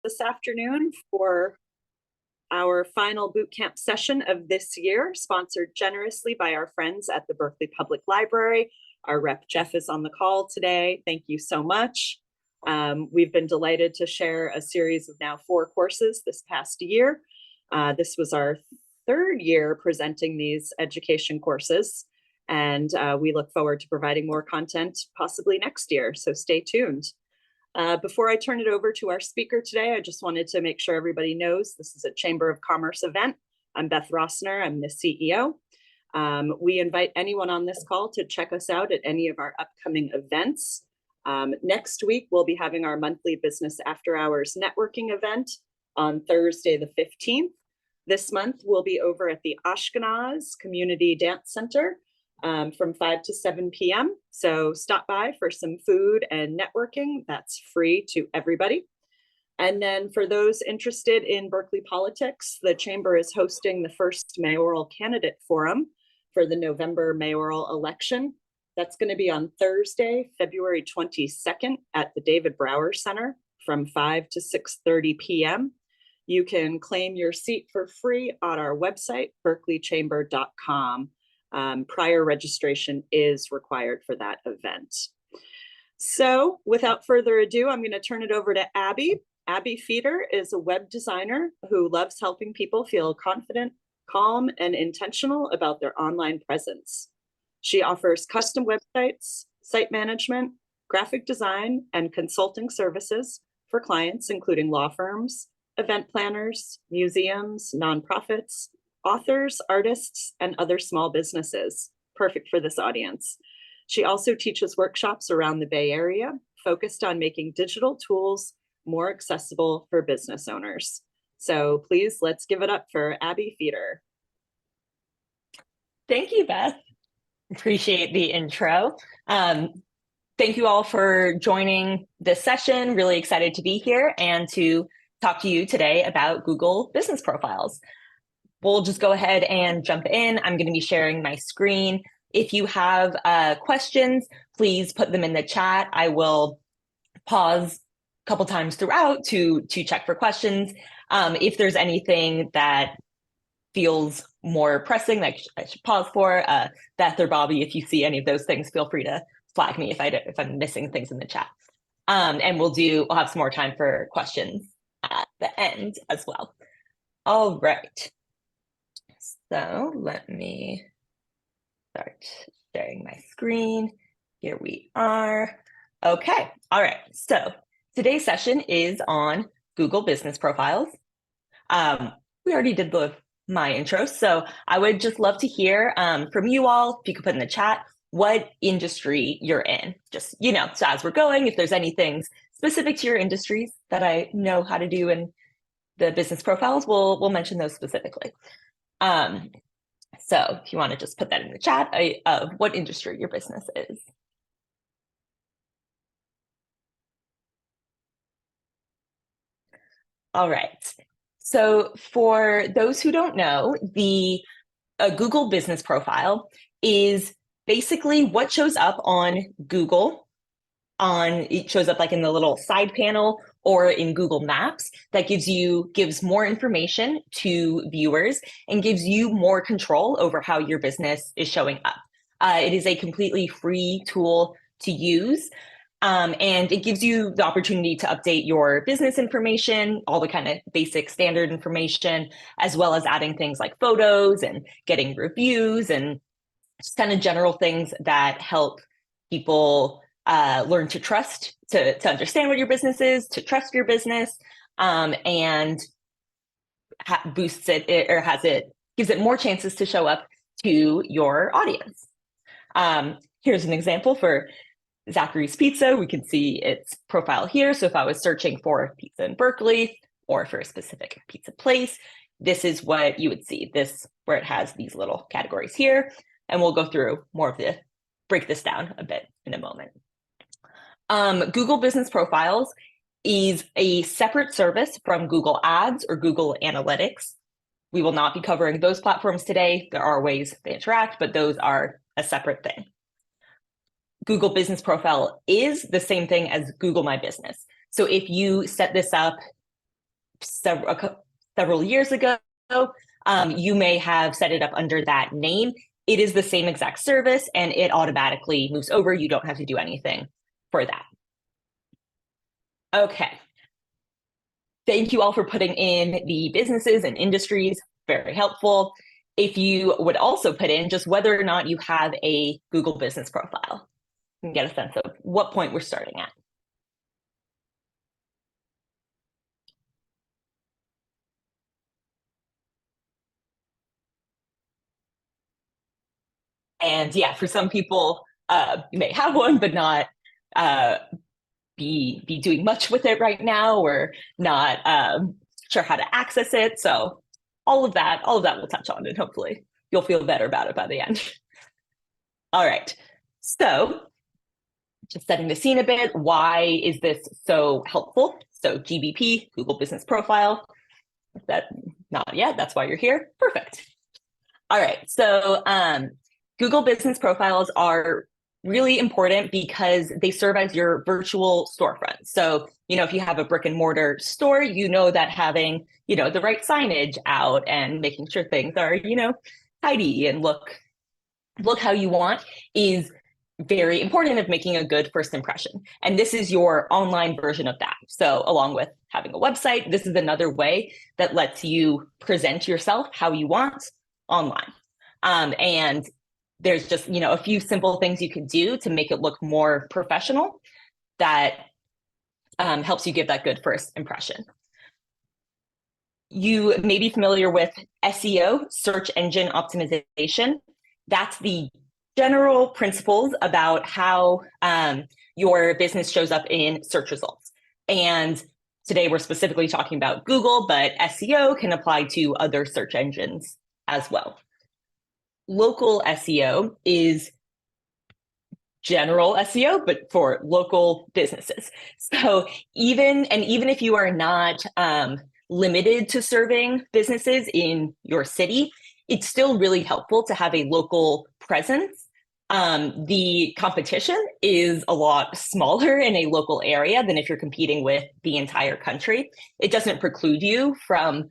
this afternoon for our final boot camp session of this year, sponsored generously by our friends at the Berkeley Public Library. Our rep Jeff is on the call today. Thank you so much. We've been delighted to share a series of now 4 courses this past year. This was our 3rd year presenting these education courses, and we look forward to providing more content possibly next year, so stay tuned. Before I turn it over to our speaker today, I just wanted to make sure everybody knows this is a Chamber of Commerce event. I'm Beth Rossner, I'm the CEO. We invite anyone on this call to check us out at any of our upcoming events. Next week, we'll be having our monthly Business After Hours networking event on Thursday the 15th. This month, we'll be over at the Ashkenaz Community Dance Center from 5 to 7 p.m. So stop by for some food and networking. That's free to everybody. And then for those interested in Berkeley politics, the Chamber is hosting the first mayoral candidate forum for the November mayoral election. That's going to be on Thursday, February 22nd at the David Brower Center from 5 to 6:30 p.m. You can claim your seat for free on our website, berkeleychamber.com. Prior registration is required for that event. So without further ado, I'm going to turn it over to Abby. Abby Feeder is a web designer who loves helping people feel confident, calm, and intentional about their online presence. She offers custom websites, site management, graphic design, and consulting services for clients, including law firms, event planners, museums, nonprofits, authors, artists, and other small businesses, perfect for this audience. She also teaches workshops around the Bay Area, focused on making digital tools more accessible for business owners. So please, let's give it up for Abby Feeder. Thank you, Beth. Appreciate the intro. Thank you all for joining this session. Really excited to be here and to talk to you today about Google Business Profiles. We'll just go ahead and jump in. I'm going to be sharing my screen. If you have questions, please put them in the chat. I will pause a couple times throughout to check for questions. If there's anything that feels more pressing that I should pause for, Beth or Bobby, if you see any of those things, feel free to flag me if I'm missing things in the chat. And we'll have some more time for questions at the end as well. All right. So let me start sharing my screen. Here we are. Okay. All right. So today's session is on Google Business Profiles. We already did my intro, so I would just love to hear from you all. If you could put in the chat what industry you're in. Just, so as we're going, if there's any things specific to your industries that I know how to do in the business profiles, we'll mention those specifically. So if you want to just put that in the chat of what industry your business is. All right. So for those who don't know, a Google Business Profile is basically what shows up on Google. It shows up like in the little side panel or in Google Maps that gives more information to viewers and gives you more control over how your business is showing up. It is a completely free tool to use. And it gives you the opportunity to update your business information, all the kind of basic standard information, as well as adding things like photos and getting reviews and just kind of general things that help people learn to trust, to understand what your business is, to trust your business, and boosts it, gives it more chances to show up to your audience. Here's an example for Zachary's Pizza. We can see its profile here. So if I was searching for pizza in Berkeley or for a specific pizza place, this is what you would see, where it has these little categories here. And we'll go through more of break this down a bit in a moment. Google Business Profiles is a separate service from Google Ads or Google Analytics. We will not be covering those platforms today. There are ways they interact, but those are a separate thing. Google Business Profile is the same thing as Google My Business. So if you set this up several years ago, you may have set it up under that name. It is the same exact service and it automatically moves over. You don't have to do anything for that. Okay. Thank you all for putting in the businesses and industries, very helpful. If you would also put in just whether or not you have a Google business profile, you can get a sense of what point we're starting at. And yeah, for some people, you may have one, but not be doing much with it right now, or not sure how to access it. So all of that we'll touch on, and hopefully you'll feel better about it by the end. All right, so just setting the scene a bit, why is this so helpful? So GBP, Google Business Profile, that not yet, that's why you're here, perfect. All right, so Google Business Profiles are really important because they serve as your virtual storefront. So, if you have a brick and mortar store, that having, the right signage out and making sure things are, tidy and look how you want is very important of making a good first impression. And this is your online version of that. So along with having a website, this is another way that lets you present yourself how you want online. And there's just, a few simple things you could do to make it look more professional that helps you give that good first impression. You may be familiar with SEO, search engine optimization. That's the general principles about how your business shows up in search results. And today we're specifically talking about Google, but SEO can apply to other search engines as well. Local SEO is general SEO, but for local businesses. So even if you are not limited to serving businesses in your city, it's still really helpful to have a local presence. The competition is a lot smaller in a local area than if you're competing with the entire country. It doesn't preclude you from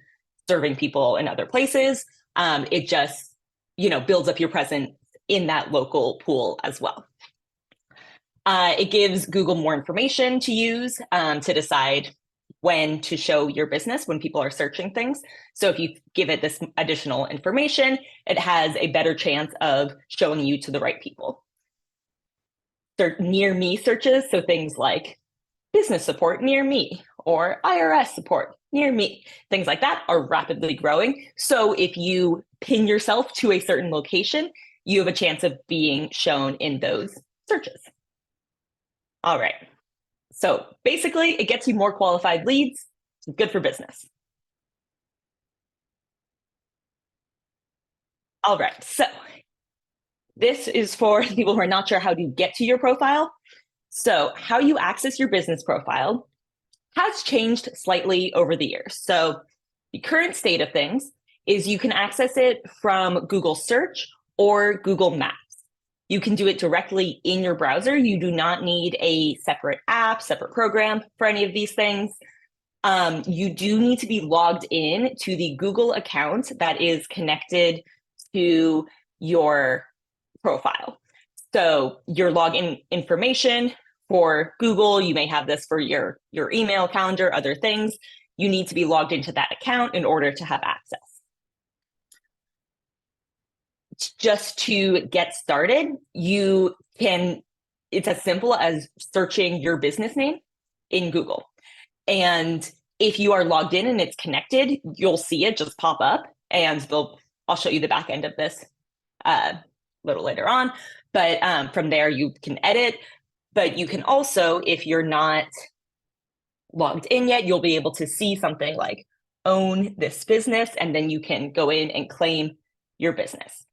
serving people in other places. It just, builds up your presence in that local pool as well. It gives Google more information to use to decide when to show your business when people are searching things. So if you give it this additional information, it has a better chance of showing you to the right people. Near me searches, so things like business support near me or IRS support near me, things like that are rapidly growing. So if you pin yourself to a certain location, you have a chance of being shown in those searches. All right. So basically, it gets you more qualified leads. It's good for business. All right. So this is for people who are not sure how to get to your profile. So how you access your business profile has changed slightly over the years. So the current state of things is you can access it from Google Search or Google Maps. You can do it directly in your browser. You do not need a separate app, separate program for any of these things. You do need to be logged in to the Google account that is connected to your profile. So your login information for Google, you may have this for your email, calendar, other things. You need to be logged into that account in order to have access. Just to get started, it's as simple as searching your business name in Google. And if you are logged in and it's connected, you'll see it just pop up, and I'll show you the back end of this a little later on. But from there, you can edit. But you can also, if you're not logged in yet, you'll be able to see something like own this business, and then you can go in and claim your business.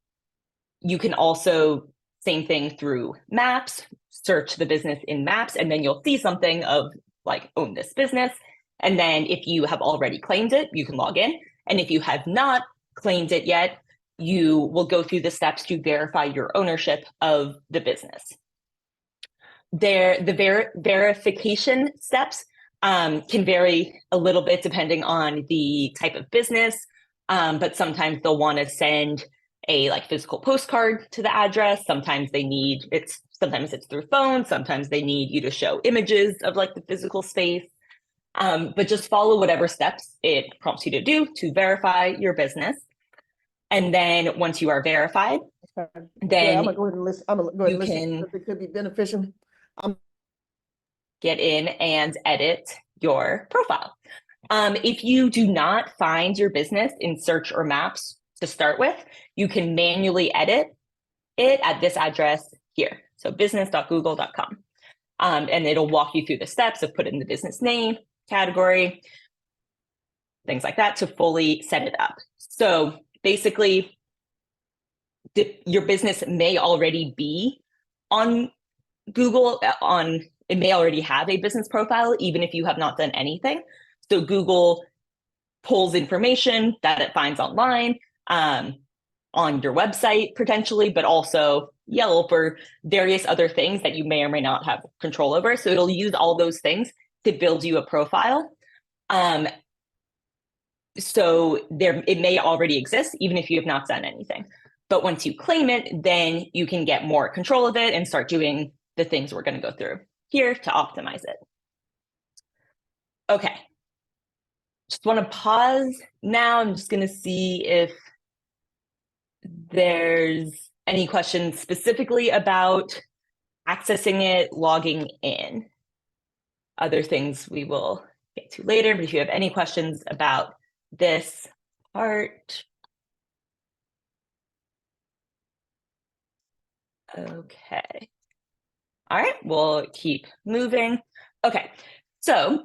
You can also, same thing through Maps, search the business in Maps, and then you'll see something of like own this business. And then if you have already claimed it, you can log in. And if you have not claimed it yet, you will go through the steps to verify your ownership of the business. The verification steps can vary a little bit depending on the type of business, but sometimes they'll want to send a like physical postcard to the address. Sometimes it's through phone. Sometimes they need you to show images of like the physical space. But just follow whatever steps it prompts you to do to verify your business. And then once you are verified, then I'm gonna go ahead and listen. I'm gonna go ahead and listen can because it could be beneficial. get in and edit your profile. If you do not find your business in search or maps to start with, you can manually edit it at this address here. So business.google.com. And it'll walk you through the steps of putting the business name, category, things like that to fully set it up. So basically, your business may already be on Google, it may already have a business profile, even if you have not done anything. So Google pulls information that it finds online, on your website potentially, but also Yelp or various other things that you may or may not have control over. So it'll use all those things to build you a profile. So it may already exist, even if you have not done anything. But once you claim it, then you can get more control of it and start doing the things we're going to go through here to optimize it. Okay. Just want to pause now. I'm just going to see if there's any questions specifically about accessing it, logging in. Other things we will get to later, but if you have any questions about this part. Okay. All right, we'll keep moving. Okay, so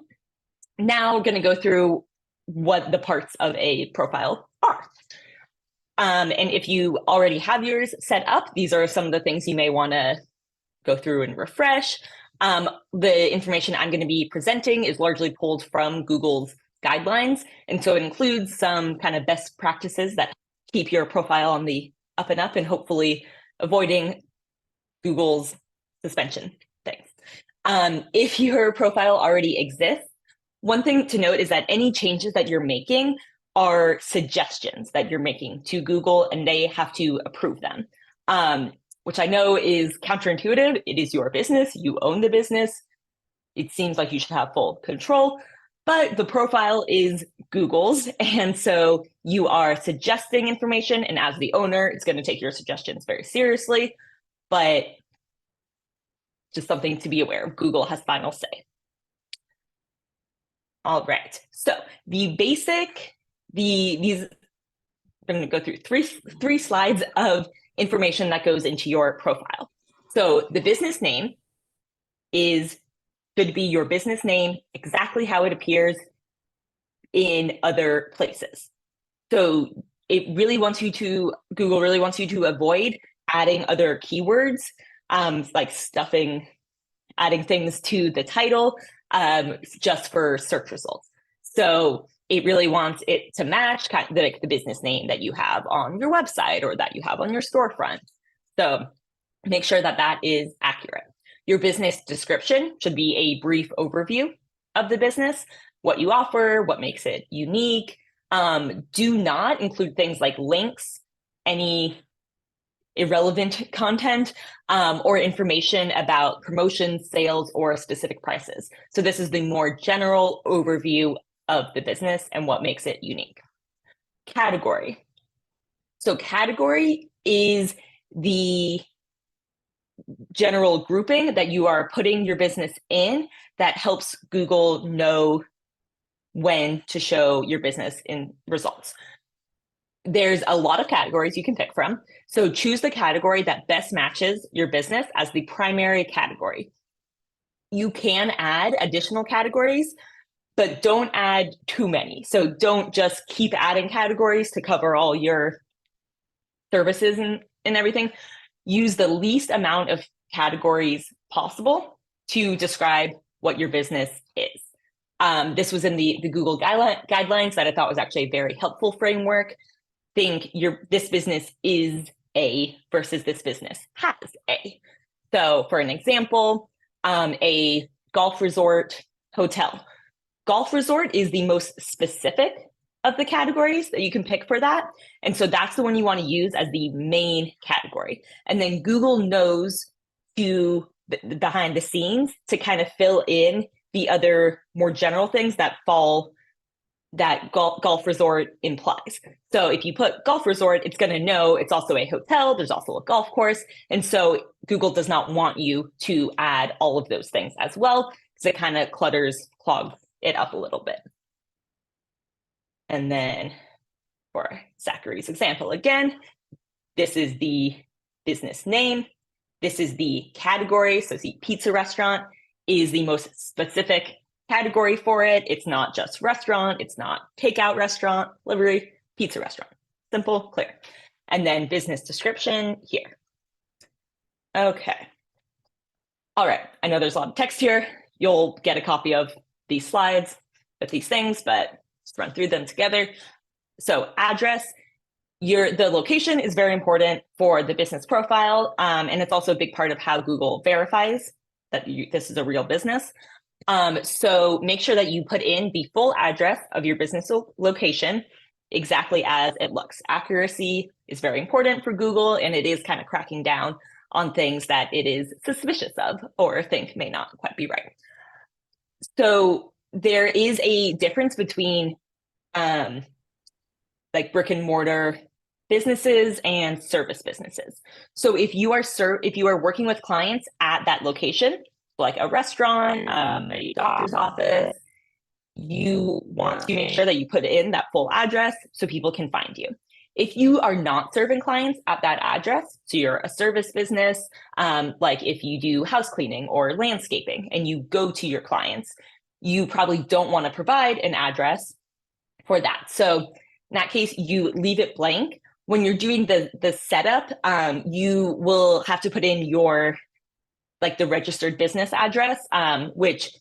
now we're going to go through what the parts of a profile are. And if you already have yours set up, these are some of the things you may want to go through and refresh. The information I'm going to be presenting is largely pulled from Google's guidelines. And so it includes some kind of best practices that keep your profile on the up and up and hopefully avoiding Google's suspension things. If your profile already exists, one thing to note is that any changes that you're making are suggestions that you're making to Google, and they have to approve them, which I know is counterintuitive. It is your business. You own the business. It seems like you should have full control, but the profile is Google's. And so you are suggesting information, and as the owner, it's going to take your suggestions very seriously, but just something to be aware of. Google has final say. All right, so the basic, I'm going to go through three slides of information that goes into your profile. So the business name should be your business name, exactly how it appears in other places. So Google really wants you to avoid adding other keywords, like adding things to the title, just for search results. So it really wants it to match kind of the business name that you have on your website or that you have on your storefront. So make sure that that is accurate. Your business description should be a brief overview of the business, what you offer, what makes it unique. Do not include things like links, any irrelevant content, or information about promotions, sales, or specific prices. So this is the more general overview of the business and what makes it unique. Category. So category is the general grouping that you are putting your business in that helps Google know when to show your business in results. There's a lot of categories you can pick from. So choose the category that best matches your business as the primary category. You can add additional categories, but don't add too many. So don't just keep adding categories to cover all your services and everything. Use the least amount of categories possible to describe what your business is. This was in the Google guidelines that I thought was actually a very helpful framework. Think this business is A versus this business has A. So for an example, a golf resort hotel. Golf resort is the most specific of the categories that you can pick for that. And so that's the one you want to use as the main category. And then Google knows to behind the scenes to kind of fill in the other more general things that golf resort implies. So if you put golf resort, it's going to know it's also a hotel, there's also a golf course. And so Google does not want you to add all of those things as well, because it kind of clogs it up a little bit. And then for Zachary's example, again, this is the business name. This is the category. So see, pizza restaurant is the most specific category for it. It's not just restaurant. It's not takeout restaurant, delivery, pizza restaurant. Simple, clear. And then business description here. Okay. All right. I know there's a lot of text here. You'll get a copy of these slides with these things, but just run through them together. So address, the location is very important for the business profile. And it's also a big part of how Google verifies that this is a real business. So make sure that you put in the full address of your business location exactly as it looks. Accuracy is very important for Google, and it is kind of cracking down on things that it is suspicious of or think may not quite be right. So there is a difference between like brick and mortar businesses and service businesses. So if you are working with clients at that location, like a restaurant, a doctor's office, you want to make sure that you put in that full address so people can find you. If you are not serving clients at that address, so you're a service business, like if you do house cleaning or landscaping and you go to your clients, you probably don't want to provide an address for that. So in that case, you leave it blank. When you're doing the setup, you will have to put in the registered business address, which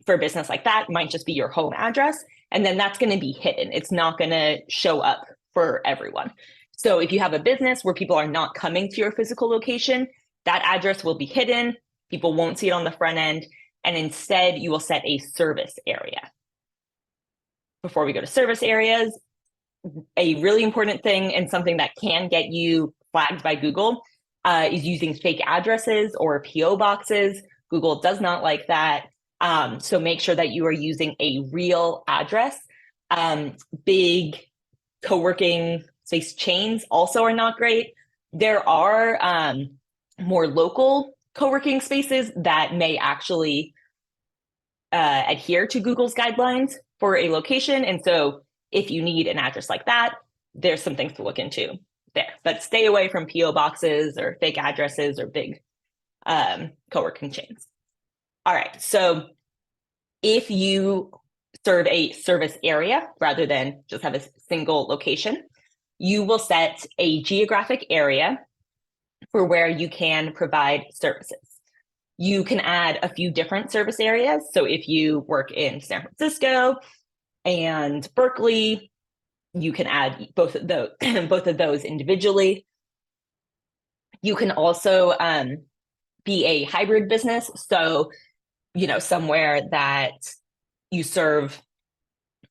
for a business like that might just be your home address. And then that's going to be hidden. It's not going to show up for everyone. So if you have a business where people are not coming to your physical location, that address will be hidden. People won't see it on the front end. And instead, you will set a service area. Before we go to service areas, a really important thing and something that can get you flagged by Google is using fake addresses or PO boxes. Google does not like that. So make sure that you are using a real address. Big co-working space chains also are not great. There are more local co-working spaces that may actually adhere to Google's guidelines for a location. And so if you need an address like that, there's some things to look into there. But stay away from PO boxes or fake addresses or big co-working chains. All right, so if you serve a service area rather than just have a single location, you will set a geographic area for where you can provide services. You can add a few different service areas. So if you work in San Francisco and Berkeley, you can add both of those individually. You can also be a hybrid business. So, somewhere that you serve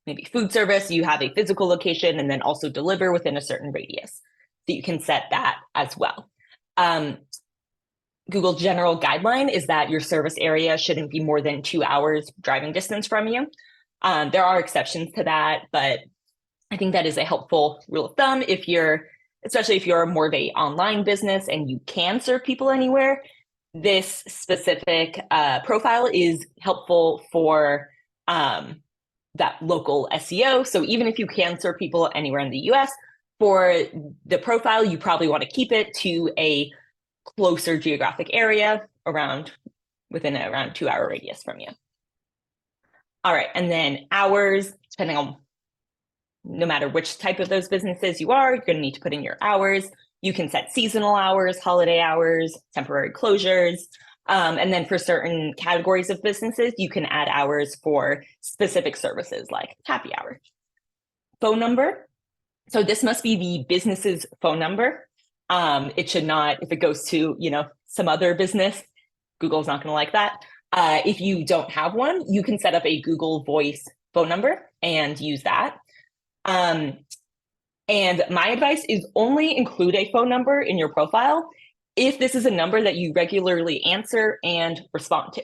maybe food service, you have a physical location and then also deliver within a certain radius. So you can set that as well. Google general guideline is that your service area shouldn't be more than 2 hours driving distance from you. There are exceptions to that, but I think that is a helpful rule of thumb especially if you're more of a online business and you can serve people anywhere. This specific profile is helpful for that local SEO. So even if you can serve people anywhere in the US, for the profile, you probably want to keep it to a closer geographic area within around 2 hour radius from you. All right, and then hours, depending on no matter which type of those businesses you are, you're going to need to put in your hours. You can set seasonal hours, holiday hours, temporary closures. And then for certain categories of businesses, you can add hours for specific services like happy hour. Phone number. So this must be the business's phone number. It should not, if it goes to, some other business, Google's not going to like that. If you don't have one, you can set up a Google Voice phone number and use that. And my advice is only include a phone number in your profile if this is a number that you regularly answer and respond to.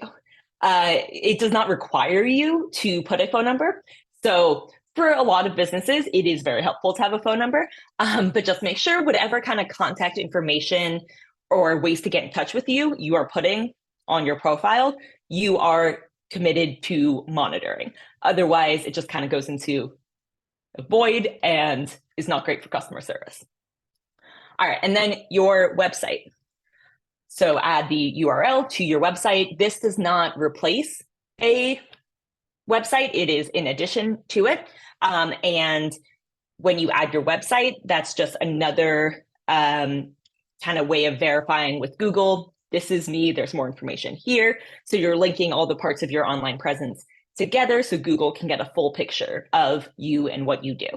It does not require you to put a phone number. So for a lot of businesses, it is very helpful to have a phone number, but just make sure whatever kind of contact information or ways to get in touch with you, you are putting on your profile, you are committed to monitoring. Otherwise, it just kind of goes into a void and is not great for customer service. All right, and then your website. So add the URL to your website. This does not replace a website. It is in addition to it. And when you add your website, that's just another kind of way of verifying with Google. This is me. There's more information here. So you're linking all the parts of your online presence together so Google can get a full picture of you and what you do.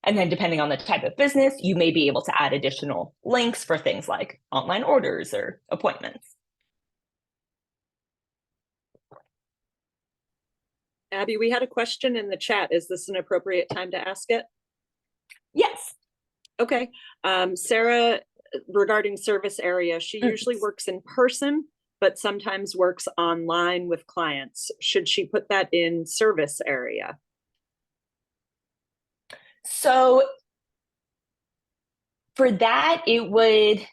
And then depending on the type of business, you may be able to add additional links for things like online orders or appointments. Abby, we had a question in the chat. Is this an appropriate time to ask it? Yes. Okay. Sarah, regarding service area, she usually works in person, but sometimes works online with clients. Should she put that in service area? So for that, you would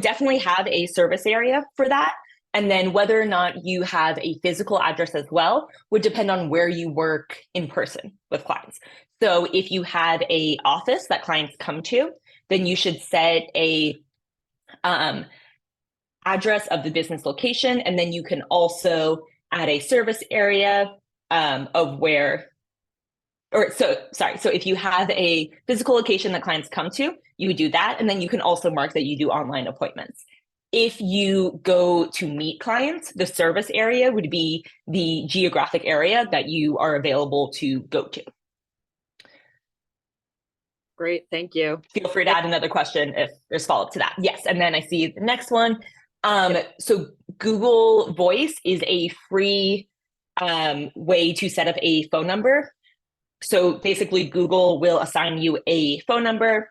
definitely have a service area for that. And then whether or not you have a physical address as well would depend on where you work in person with clients. So if you have an office that clients come to, then you should set a address of the business location. And then you can also add a service area of where, so if you have a physical location that clients come to, you would do that. And then you can also mark that you do online appointments. If you go to meet clients, the service area would be the geographic area that you are available to go to. Great, thank you. Feel free to add another question if there's follow-up to that. Yes, and then I see the next one. So Google Voice is a free way to set up a phone number. So basically, Google will assign you a phone number.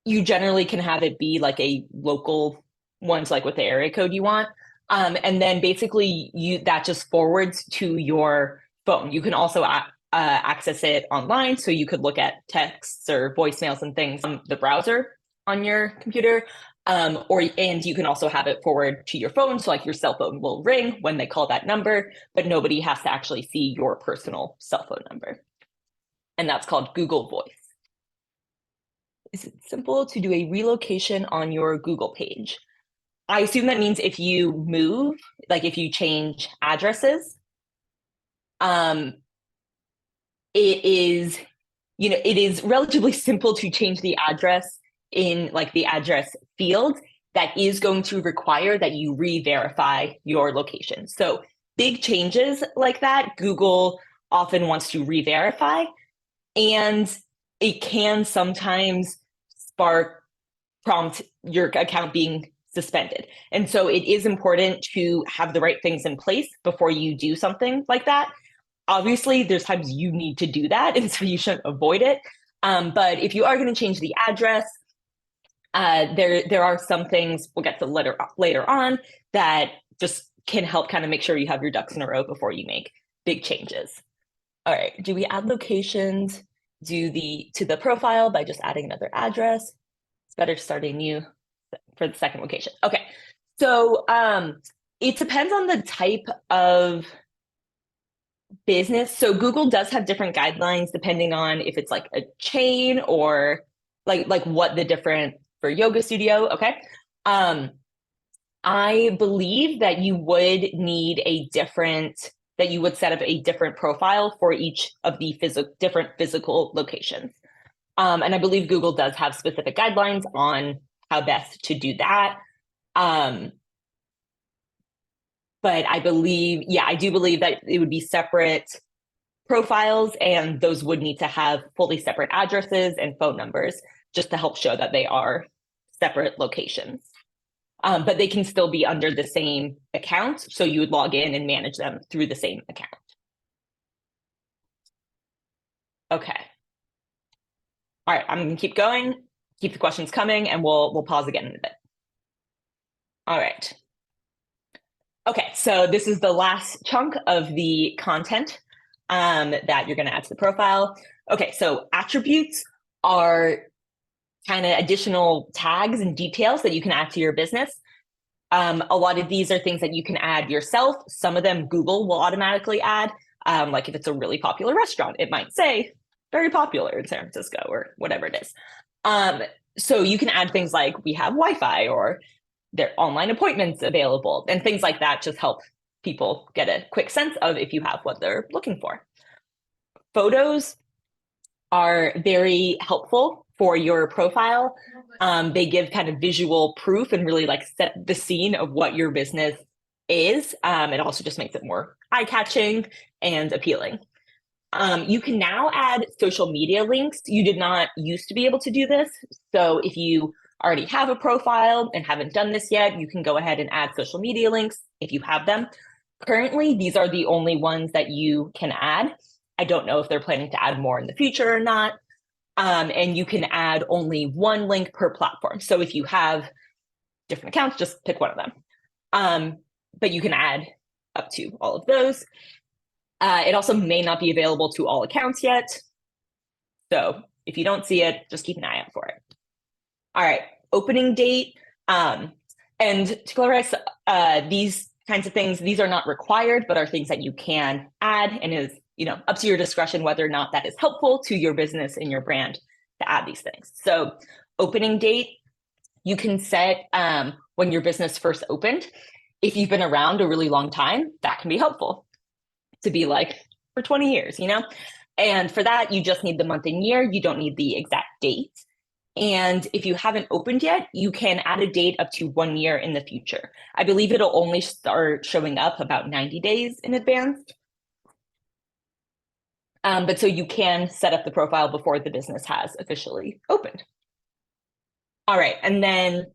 You generally can have it be like a local ones, like with the area code you want. And then basically that just forwards to your phone. You can also access it online. So you could look at texts or voicemails and things from the browser on your computer. And you can also have it forward to your phone. So like your cell phone will ring when they call that number, but nobody has to actually see your personal cell phone number. And that's called Google Voice. Is it simple to do a relocation on your Google page? I assume that means if you move, like if you change addresses, it is relatively simple to change the address in like the address field. That is going to require that you re-verify your location. So big changes like that, Google often wants to re-verify, and it can sometimes prompt your account being suspended. And so it is important to have the right things in place before you do something like that. Obviously, there's times you need to do that, and so you shouldn't avoid it. But if you are going to change the address, there are some things we'll get to later on that just can help kind of make sure you have your ducks in a row before you make big changes. All right, do we add locations to the profile by just adding another address? It's better to start a new for the second location. Okay, so it depends on the type of business. So Google does have different guidelines depending on if it's like a chain or like what the different for yoga studio. Okay. I believe that you would need that you would set up a different profile for each of the different physical locations. And I believe Google does have specific guidelines on how best to do that. But I do believe that it would be separate profiles, and those would need to have fully separate addresses and phone numbers just to help show that they are separate locations. But they can still be under the same account. So you would log in and manage them through the same account. Okay. All right, I'm gonna keep going, keep the questions coming, and we'll pause again in a bit. All right. Okay, so this is the last chunk of the content that you're gonna add to the profile. Okay, so attributes are kind of additional tags and details that you can add to your business. A lot of these are things that you can add yourself. Some of them Google will automatically add. Like if it's a really popular restaurant, it might say very popular in San Francisco or whatever it is. So you can add things like we have Wi-Fi or there are online appointments available, and things like that just help people get a quick sense of if you have what they're looking for. Photos are very helpful for your profile. They give kind of visual proof and really like set the scene of what your business is. It also just makes it more eye-catching and appealing. You can now add social media links. You did not used to be able to do this. So if you already have a profile and haven't done this yet, you can go ahead and add social media links if you have them. Currently, these are the only ones that you can add. I don't know if they're planning to add more in the future or not. And you can add only one link per platform. So if you have different accounts, just pick one of them. But you can add up to all of those. It also may not be available to all accounts yet. So if you don't see it, just keep an eye out for it. All right, opening date. And to clarify, these kinds of things, these are not required, but are things that you can add, and is up to your discretion whether or not that is helpful to your business and your brand to add these things. So opening date, you can set when your business first opened. If you've been around a really long time, that can be helpful to be like for 20 years, And for that, you just need the month and year. You don't need the exact date. And if you haven't opened yet, you can add a date up to 1 year in the future. I believe it'll only start showing up about 90 days in advance. But so you can set up the profile before the business has officially opened. All right, and then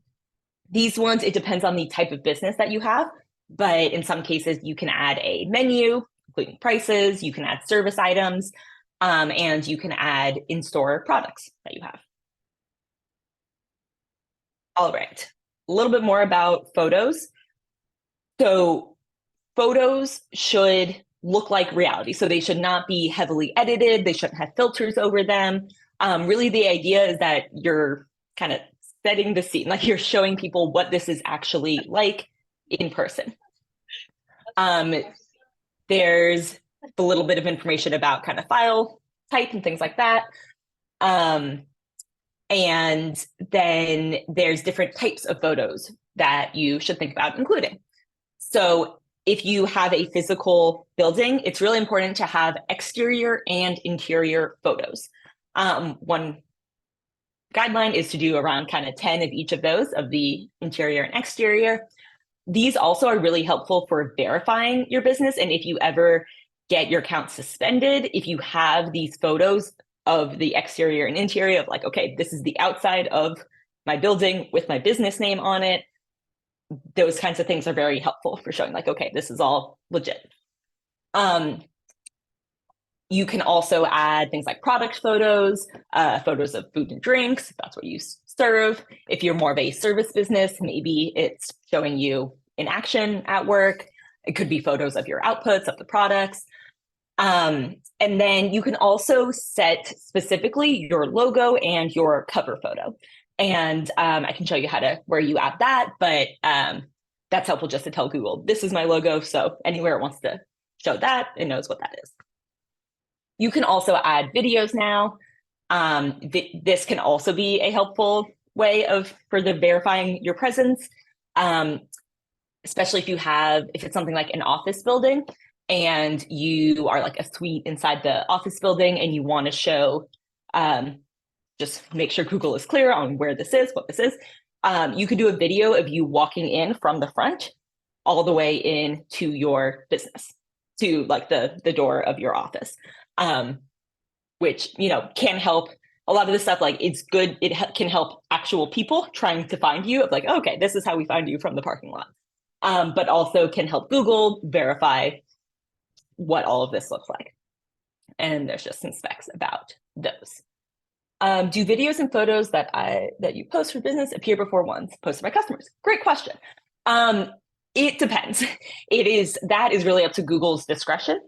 these ones, it depends on the type of business that you have, but in some cases you can add a menu, including prices, you can add service items, and you can add in-store products that you have. All right, a little bit more about photos. So photos should look like reality. So they should not be heavily edited. They shouldn't have filters over them. Really, the idea is that you're kind of setting the scene, like you're showing people what this is actually like in person. There's a little bit of information about kind of file type and things like that. And then there's different types of photos that you should think about including. So if you have a physical building, it's really important to have exterior and interior photos. One guideline is to do around kind of 10 of each of those, of the interior and exterior. These also are really helpful for verifying your business. And if you ever get your account suspended, if you have these photos of the exterior and interior of like, okay, this is the outside of my building with my business name on it, those kinds of things are very helpful for showing like, okay, this is all legit. You can also add things like product photos, photos of food and drinks, if that's what you serve. If you're more of a service business, maybe it's showing you in action at work. It could be photos of your outputs of the products. And then you can also set specifically your logo and your cover photo. And I can show you where you add that, but that's helpful just to tell Google, this is my logo. So anywhere it wants to show that, it knows what that is. You can also add videos now. This can also be a helpful way of further verifying your presence, especially if it's something like an office building and you are like a suite inside the office building and you want to show, just make sure Google is clear on where this is, what this is. You could do a video of you walking in from the front all the way into your business, to like the door of your office, which, can help. A lot of this stuff, like it's good, it can help actual people trying to find you of like, okay, this is how we find you from the parking lot. But also can help Google verify what all of this looks like. And there's just some specs about those. Do videos and photos that you post for business appear before ones posted by customers? Great question. It depends. That is really up to Google's discretion.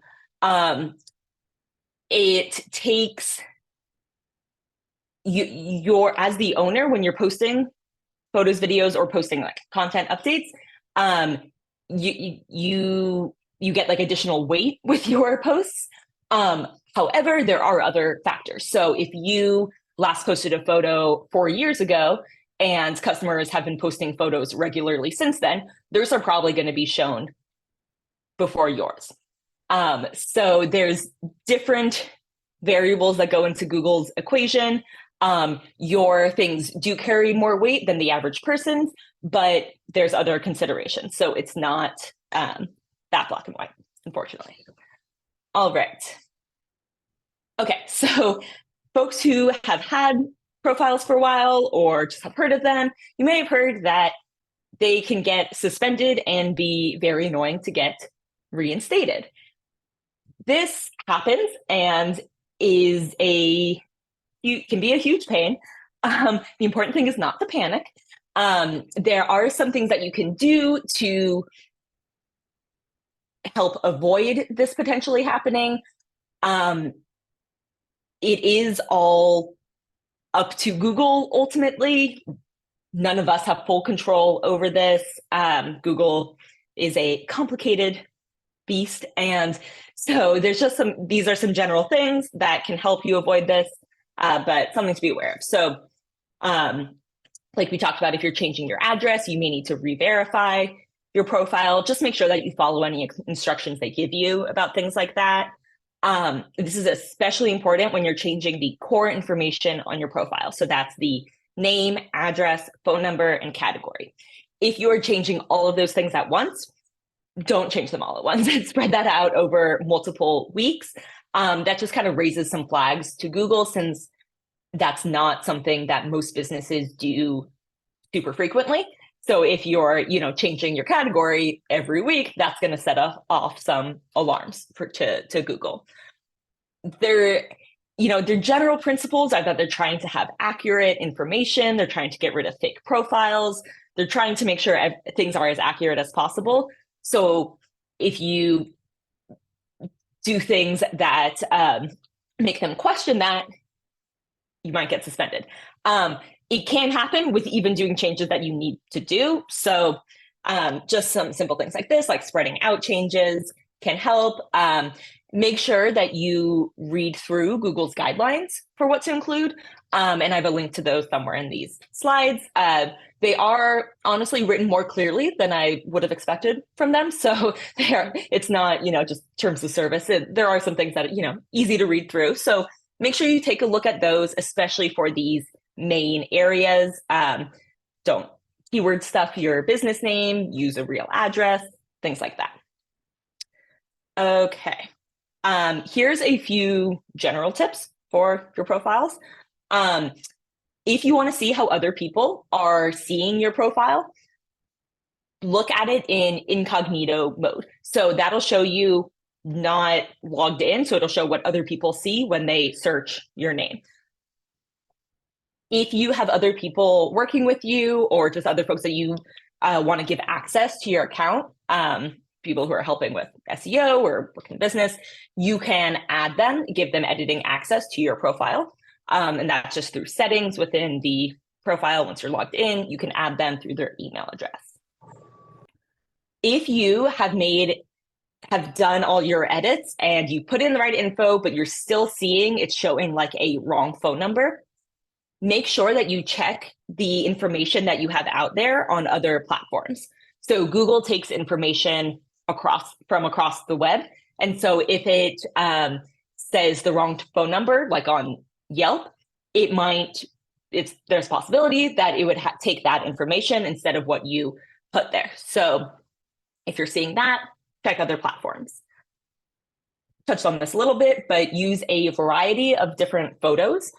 It takes you're as the owner, when you're posting photos, videos, or posting like content updates, you get like additional weight with your posts. However, there are other factors. So if you last posted a photo 4 years ago and customers have been posting photos regularly since then, those are probably going to be shown before yours. So there's different variables that go into Google's equation. Your things do carry more weight than the average person's, but there's other considerations. So it's not that black and white, unfortunately. All right. Okay, so folks who have had profiles for a while or just have heard of them, you may have heard that they can get suspended and be very annoying to get reinstated. This happens and can be a huge pain. The important thing is not to panic. There are some things that you can do to help avoid this potentially happening. It is all up to Google ultimately. None of us have full control over this. Google is a complicated beast. And so these are some general things that can help you avoid this, but something to be aware of. So like we talked about, if you're changing your address, you may need to re-verify your profile. Just make sure that you follow any instructions they give you about things like that. This is especially important when you're changing the core information on your profile. So that's the name, address, phone number, and category. If you're changing all of those things at once, don't change them all at once and spread that out over multiple weeks. That just kind of raises some flags to Google, since that's not something that most businesses do super frequently. So if you're, changing your category every week, that's going to set off some alarms to Google. Their general principles are that they're trying to have accurate information. They're trying to get rid of fake profiles. They're trying to make sure things are as accurate as possible. So if you do things that make them question that, you might get suspended. It can happen with even doing changes that you need to do. So just some simple things like this, like spreading out changes, can help. Make sure that you read through Google's guidelines for what to include. And I have a link to those somewhere in these slides. They are honestly written more clearly than I would have expected from them. So it's not, just terms of service. There are some things that, easy to read through. So make sure you take a look at those, especially for these main areas. Don't keyword stuff your business name, use a real address, things like that. Okay. Here's a few general tips for your profiles. If you want to see how other people are seeing your profile, look at it in incognito mode. So that'll show you not logged in. So it'll show what other people see when they search your name. If you have other people working with you or just other folks that you want to give access to your account, people who are helping with SEO or working business, you can add them, give them editing access to your profile. And that's just through settings within the profile. Once you're logged in, you can add them through their email address. If you have done all your edits and you put in the right info, but you're still seeing it's showing like a wrong phone number, make sure that you check the information that you have out there on other platforms. So Google takes information from across the web. And so if it says the wrong phone number, like on Yelp, there's a possibility that it would take that information instead of what you put there. So if you're seeing that, check other platforms. Touched on this a little bit, but use a variety of different photos.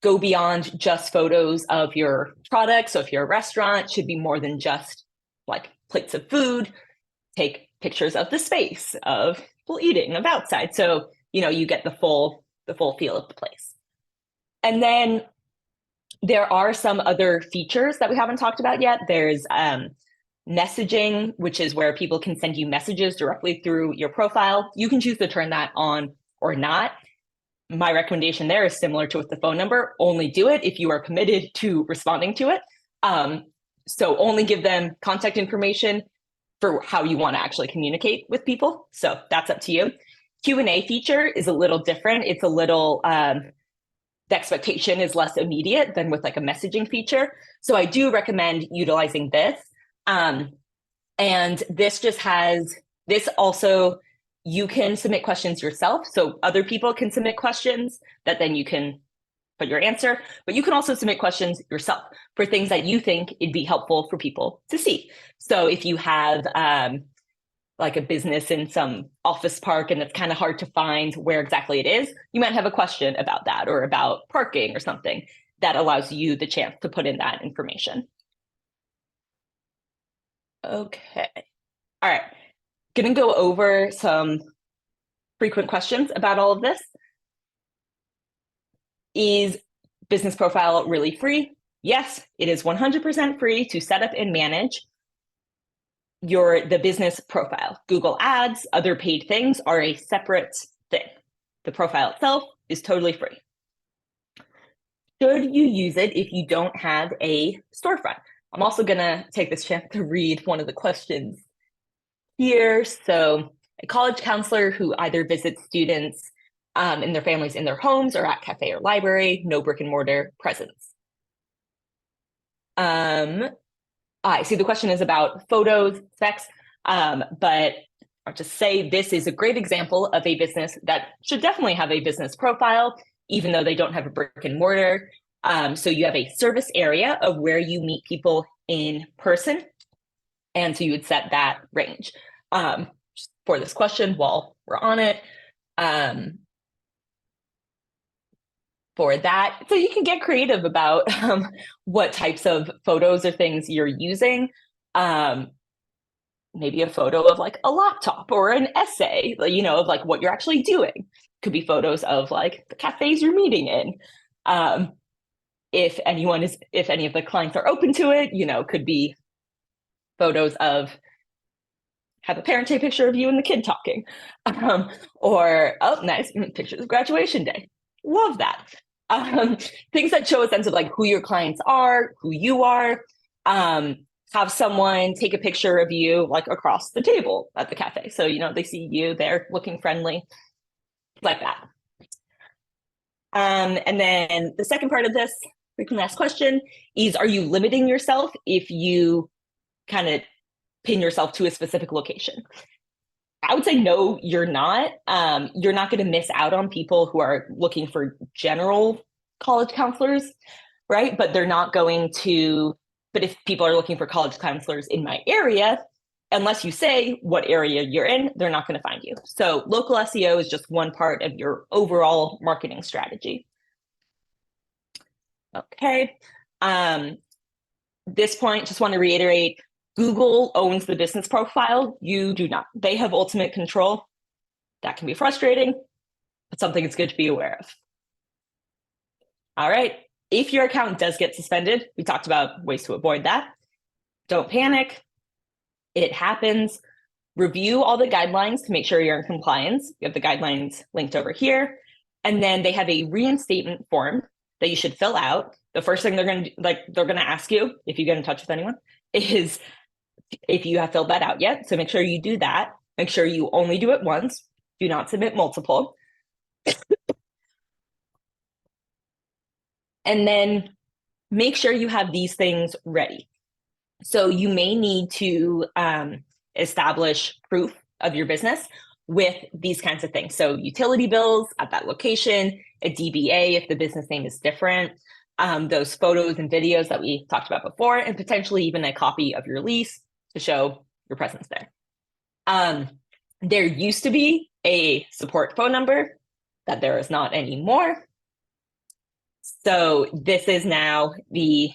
Go beyond just photos of your products. So if you're a restaurant, it should be more than just like plates of food. Take pictures of the space, of people eating, of outside. So, you get the full feel of the place. And then there are some other features that we haven't talked about yet. There's messaging, which is where people can send you messages directly through your profile. You can choose to turn that on or not. My recommendation there is similar to with the phone number. Only do it if you are committed to responding to it. So only give them contact information for how you want to actually communicate with people. So that's up to you. Q&A feature is a little different. It's a little, the expectation is less immediate than with like a messaging feature. So I do recommend utilizing this. And this just has, this also, you can submit questions yourself. So other people can submit questions that then you can put your answer, but you can also submit questions yourself for things that you think it'd be helpful for people to see. So if you have like a business in some office park and it's kind of hard to find where exactly it is, you might have a question about that or about parking or something that allows you the chance to put in that information. Okay. All right. Going to go over some frequent questions about all of this. Is business profile really free? Yes, it is 100% free to set up and manage the business profile. Google Ads, other paid things are a separate thing. The profile itself is totally free. Should you use it if you don't have a storefront? I'm also going to take this chance to read one of the questions here. So a college counselor who either visits students and their families in their homes or at cafe or library, no brick and mortar presence. I see the question is about photos, specs, but I'll just say this is a great example of a business that should definitely have a business profile, even though they don't have a brick and mortar. So you have a service area of where you meet people in person. And so you would set that range for this question while we're on it. For that, so you can get creative about what types of photos or things you're using. Maybe a photo of like a laptop or an essay, of like what you're actually doing. Could be photos of like the cafes you're meeting in. If any of the clients are open to it, could be photos of have a parent take a picture of you and the kid talking, or nice pictures of graduation day. Love that. Things that show a sense of like who your clients are, who you are. Have someone take a picture of you like across the table at the cafe. So, they see you there looking friendly, like that. And then the second part of this frequently asked question is, are you limiting yourself if you kind of pin yourself to a specific location? I would say no, you're not. You're not going to miss out on people who are looking for general college counselors, right? But they're not going to, but if people are looking for college counselors in my area, unless you say what area you're in, they're not going to find you. So local SEO is just one part of your overall marketing strategy. Okay. This point, just want to reiterate, Google owns the business profile. You do not. They have ultimate control. That can be frustrating, but something it's good to be aware of. All right. If your account does get suspended, we talked about ways to avoid that. Don't panic. It happens. Review all the guidelines to make sure you're in compliance. You have the guidelines linked over here. And then they have a reinstatement form that you should fill out. The first thing they're going to ask you, if you get in touch with anyone, is if you have filled that out yet. So make sure you do that. Make sure you only do it once. Do not submit multiple. And then make sure you have these things ready. So you may need to establish proof of your business with these kinds of things. So utility bills at that location, a DBA if the business name is different, those photos and videos that we talked about before, and potentially even a copy of your lease to show your presence there. There used to be a support phone number that there is not anymore. So this is now the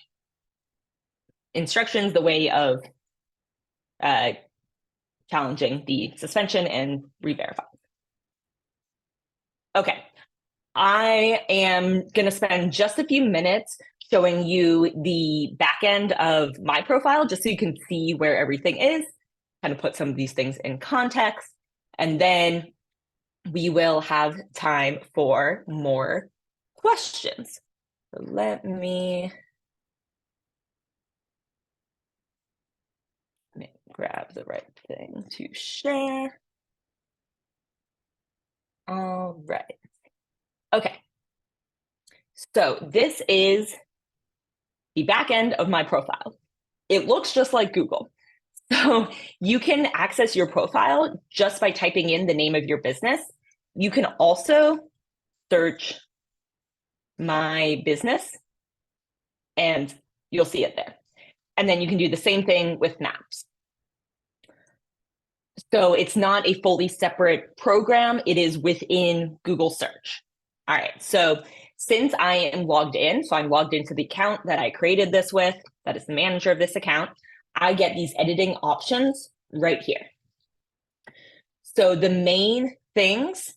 instructions, the way of challenging the suspension and re-verify. Okay, I am going to spend just a few minutes showing you the back end of my profile, just so you can see where everything is, kind of put some of these things in context, and then we will have time for more questions. So let me grab the right thing to share. All right. Okay. So this is the back end of my profile. It looks just like Google. So you can access your profile just by typing in the name of your business. You can also search my business and you'll see it there. And then you can do the same thing with maps. So it's not a fully separate program. It is within Google search. All right. So since I am logged in, so I'm logged into the account that I created this with, that is the manager of this account, I get these editing options right here. So the main things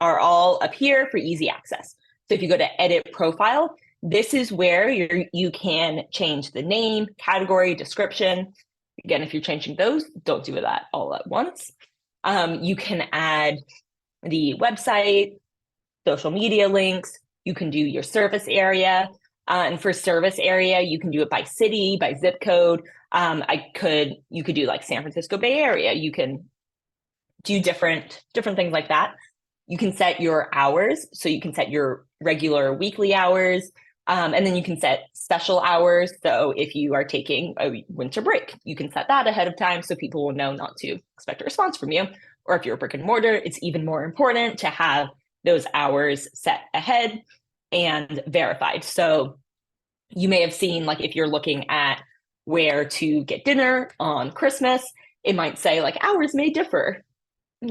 are all up here for easy access. So if you go to edit profile, this is where you can change the name, category, description. Again, if you're changing those, don't do that all at once. You can add the website, social media links. You can do your service area. And for service area, you can do it by city, by zip code. You could do like San Francisco Bay Area. You can do different things like that. You can set your hours. So you can set your regular weekly hours. And then you can set special hours. So if you are taking a winter break, you can set that ahead of time so people will know not to expect a response from you. Or if you're a brick and mortar, it's even more important to have those hours set ahead and verified. So you may have seen, like, if you're looking at where to get dinner on Christmas, it might say like hours may differ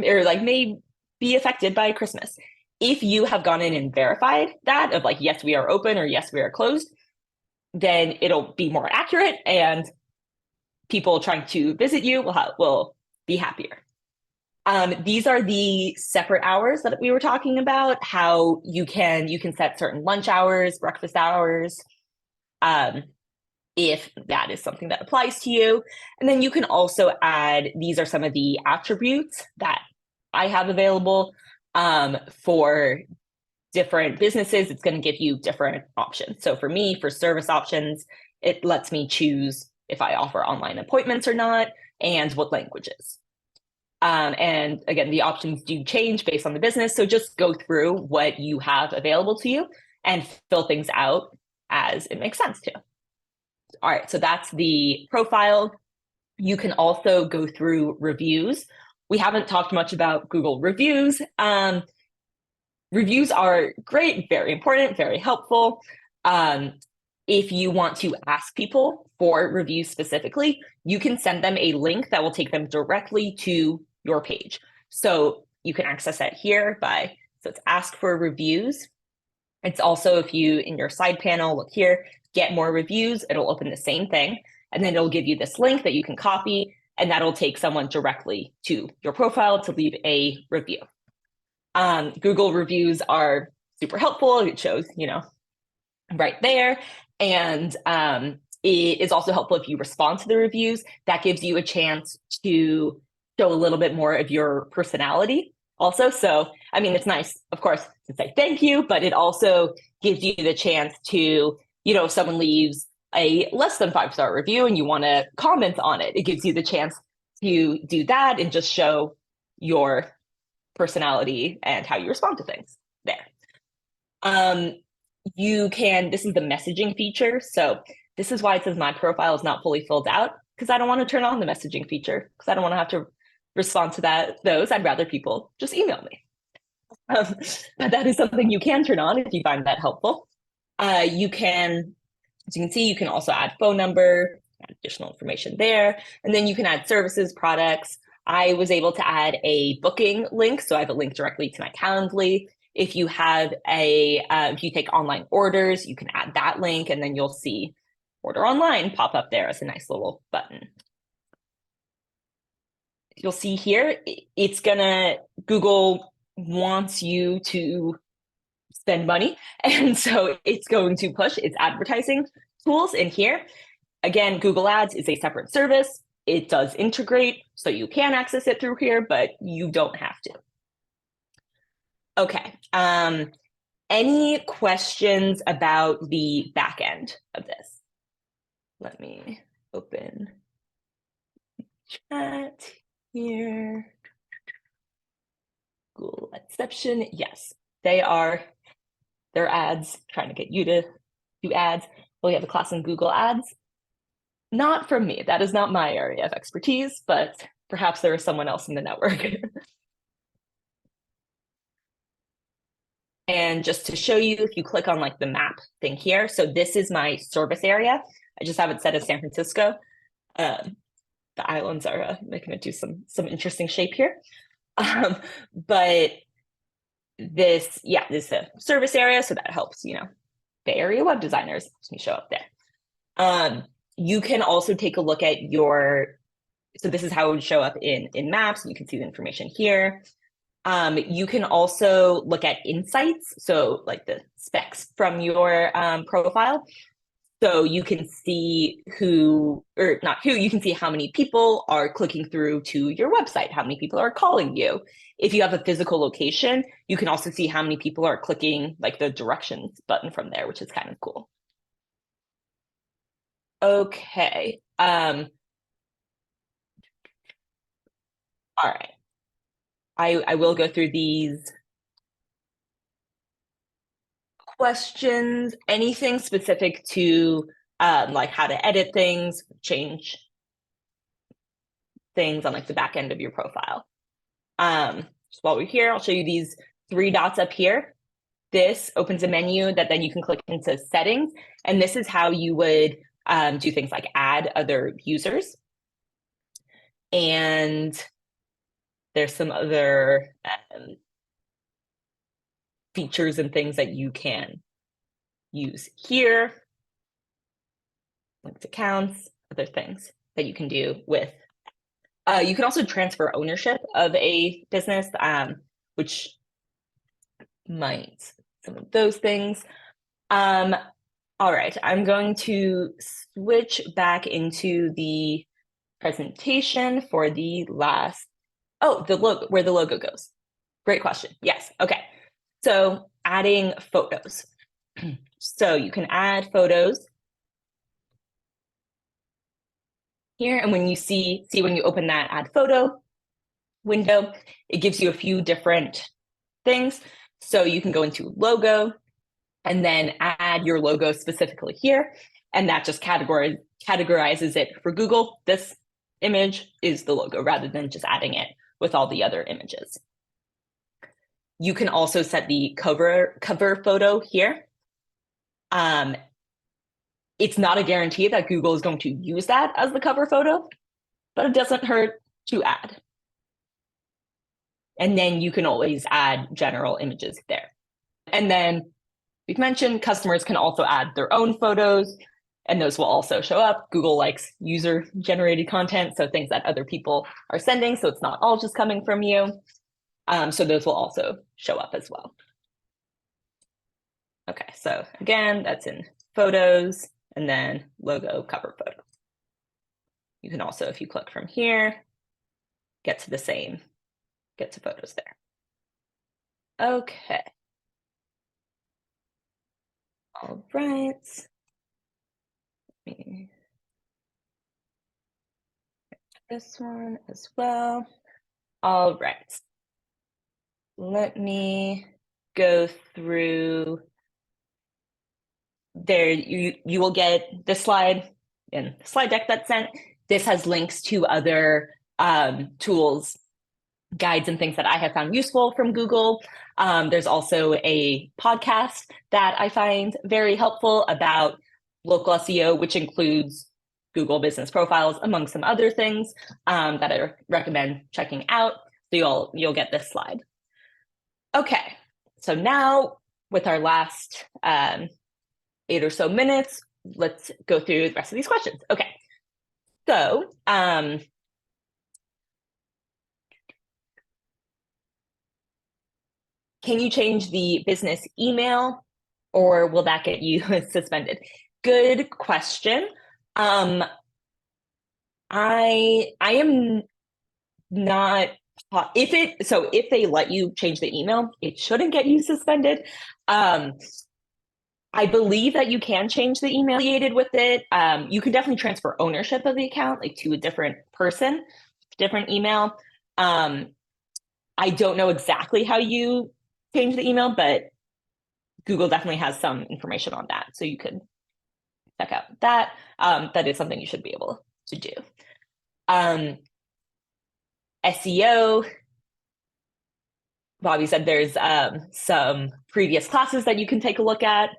or like may be affected by Christmas. If you have gone in and verified that of like, yes, we are open or yes, we are closed, then it'll be more accurate and people trying to visit you will be happier. These are the separate hours that we were talking about, how you can set certain lunch hours, breakfast hours, if that is something that applies to you. And then you can also add, these are some of the attributes that I have available for different businesses. It's going to give you different options. So for me, for service options, it lets me choose if I offer online appointments or not, and what languages. And again, the options do change based on the business. So just go through what you have available to you and fill things out as it makes sense to. All right, so that's the profile. You can also go through reviews. We haven't talked much about Google reviews. Reviews are great, very important, very helpful. If you want to ask people for reviews specifically, you can send them a link that will take them directly to your page. So you can access that here so it's ask for reviews. It's also, if you, in your side panel, look here, get more reviews, it'll open the same thing. And then it'll give you this link that you can copy, and that'll take someone directly to your profile to leave a review. Google reviews are super helpful. It shows, right there. And it is also helpful if you respond to the reviews. That gives you a chance to show a little bit more of your personality also. So, I mean, it's nice, of course, to say thank you, but it also gives you the chance to, if someone leaves a less than 5-star review and you want to comment on it, it gives you the chance to do that and just show your personality and how you respond to things there. This is the messaging feature. So this is why it says my profile is not fully filled out, because I don't want to turn on the messaging feature, because I don't want to have to respond to those. I'd rather people just email me. But that is something you can turn on if you find that helpful. You can, as you can see, you can also add phone number, add additional information there, and then you can add services, products. I was able to add a booking link, so I have a link directly to my Calendly. If you have if you take online orders, you can add that link, and then you'll see order online pop up there as a nice little button. You'll see here, Google wants you to spend money. And so it's going to push its advertising tools in here. Again, Google Ads is a separate service. It does integrate, so you can access it through here, but you don't have to. Okay. Any questions about the back end of this? Let me open chat here. Google Exception. Yes, they're ads, trying to get you to do ads. Well, we have a class in Google Ads. Not from me. That is not my area of expertise, but perhaps there is someone else in the network. And just to show you, if you click on like the map thing here, so this is my service area. I just have it set as San Francisco. The islands are making it do some interesting shape here. But this is a service area, so that helps, Bay Area web designers. Let me show up there. You can also take a look at so this is how it would show up in Maps. You can see the information here. You can also look at insights, so like the specs from your profile. So you can see you can see how many people are clicking through to your website, how many people are calling you. If you have a physical location, you can also see how many people are clicking like the directions button from there, which is kind of cool. Okay. All right. I will go through these questions. Anything specific to like how to edit things, change things on like the back end of your profile. So while we're here, I'll show you these 3 dots up here. This opens a menu that then you can click into settings. And this is how you would do things like add other users. And there's some other features and things that you can use here. Linked accounts, other things that you can do with. You can also transfer ownership of a business, which might some of those things. All right, I'm going to switch back into the presentation for the last, the logo, where the logo goes. Great question. Yes. Okay. So adding photos. So you can add photos here. And when you see when you open that add photo window, it gives you a few different things. So you can go into logo and then add your logo specifically here. And that just categorizes it for Google. This image is the logo rather than just adding it with all the other images. You can also set the cover photo here. It's not a guarantee that Google is going to use that as the cover photo, but it doesn't hurt to add. And then you can always add general images there. And then we've mentioned customers can also add their own photos, and those will also show up. Google likes user-generated content, so things that other people are sending, so it's not all just coming from you. So those will also show up as well. Okay, so again, that's in photos, and then logo cover photo. You can also, if you click from here, get to photos there. Okay. All right. Let me this one as well. All right. Let me go through there. You will get this slide in the slide deck that's sent. This has links to other tools, guides, and things that I have found useful from Google. There's also a podcast that I find very helpful about local SEO, which includes Google business profiles, among some other things that I recommend checking out. So you'll get this slide. Okay, so now with our last 8 or so minutes, let's go through the rest of these questions. Okay, so can you change the business email, or will that get you suspended? Good question. I am not if they let you change the email, it shouldn't get you suspended. I believe that you can change the email associated with it. You can definitely transfer ownership of the account, like to a different person, different email. I don't know exactly how you change the email, but Google definitely has some information on that. So you could check out that. That is something you should be able to do. SEO, Bobby said there's some previous classes that you can take a look at.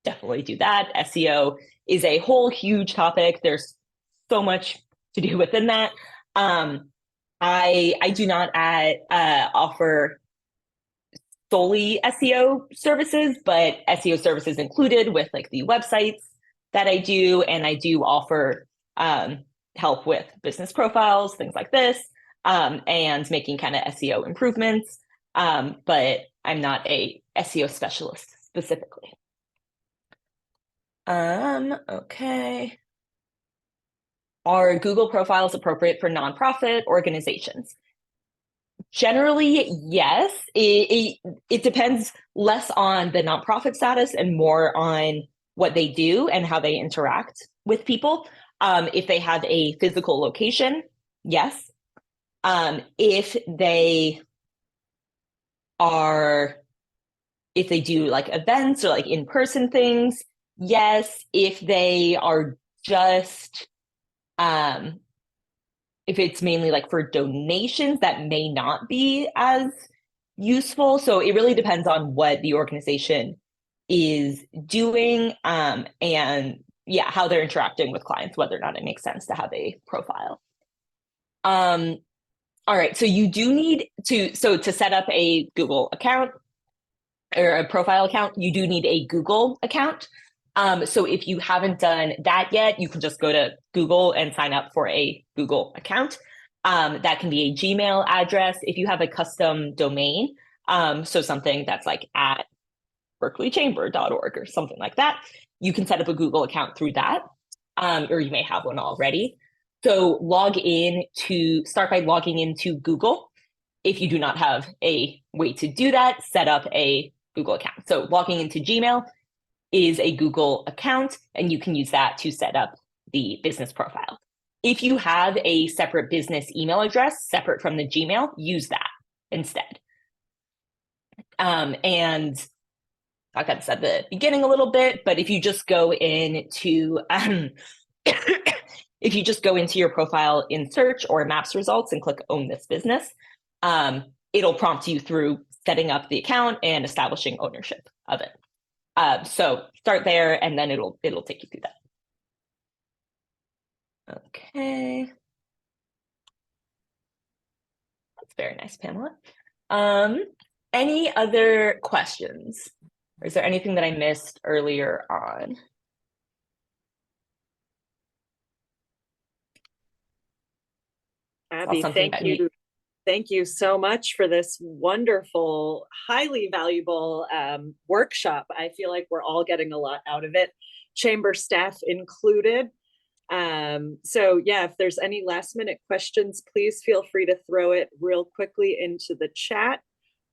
Definitely do that. SEO is a whole huge topic. There's so much to do within that. I do not offer solely SEO services, but SEO services included with like the websites that I do, and I do offer help with business profiles, things like this, and making kind of SEO improvements. But I'm not a SEO specialist specifically. Okay. Are Google profiles appropriate for nonprofit organizations? Generally, yes. It depends less on the nonprofit status and more on what they do and how they interact with people. If they have a physical location, yes. If they do like events or like in-person things, yes. If they are just if it's mainly like for donations, that may not be as useful. So it really depends on what the organization is doing, and how they're interacting with clients, whether or not it makes sense to have a profile. All right, so you do need to set up a Google account or a profile account, you do need a Google account. So if you haven't done that yet, you can just go to Google and sign up for a Google account. That can be a Gmail address if you have a custom domain. So something that's like at berkeleychamber.org or something like that. You can set up a Google account through that, or you may have one already. So start by logging into Google. If you do not have a way to do that, set up a Google account. So logging into Gmail is a Google account, and you can use that to set up the business profile. If you have a separate business email address separate from the Gmail, use that instead. And I got this at the beginning a little bit, but if you just go into your profile in search or maps results and click own this business, it'll prompt you through setting up the account and establishing ownership of it. So start there, and then it'll take you through that. Okay. That's very nice, Pamela. Any other questions? Or is there anything that I missed earlier on? Abby, thank you so much for this wonderful, highly valuable workshop. I feel like we're all getting a lot out of it, chamber staff included. So yeah, if there's any last minute questions, please feel free to throw it real quickly into the chat.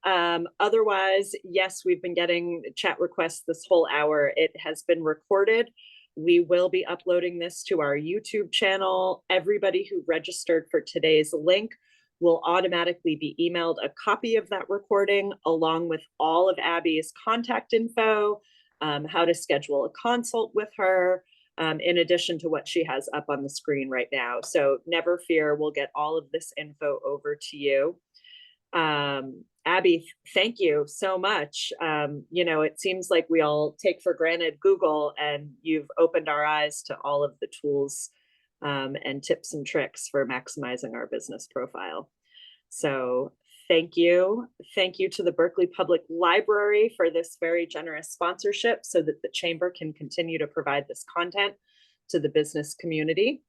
Otherwise, yes, we've been getting chat requests this whole hour. It has been recorded. We will be uploading this to our YouTube channel. Everybody who registered for today's link will automatically be emailed a copy of that recording along with all of Abby's contact info, how to schedule a consult with her, in addition to what she has up on the screen right now. So never fear, we'll get all of this info over to you. Abby, thank you so much. It seems like we all take for granted Google, and you've opened our eyes to all of the tools and tips and tricks for maximizing our business profile. So thank you. Thank you to the Berkeley Public Library for this very generous sponsorship so that the Chamber can continue to provide this content to the business community.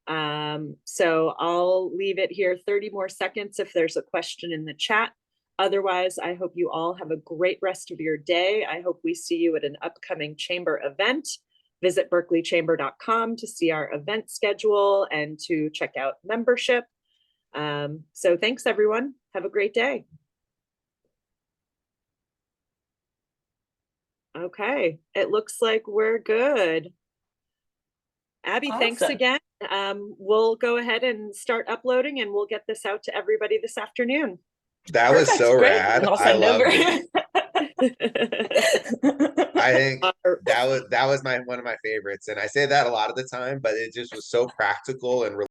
So I'll leave it here 30 more seconds if there's a question in the chat. Otherwise, I hope you all have a great rest of your day. I hope we see you at an upcoming chamber event. Visit berkeleychamber.com to see our event schedule and to check out membership. So thanks, everyone. Have a great day. Okay, it looks like we're good. Abby, thanks Awesome. again. We'll go ahead and start uploading and we'll get this out to everybody this afternoon. That was Perfect. so Great. rad. And I'll I send loved over. it. I think that was one of my favorites, and I say that a lot of the time, but it just was so practical and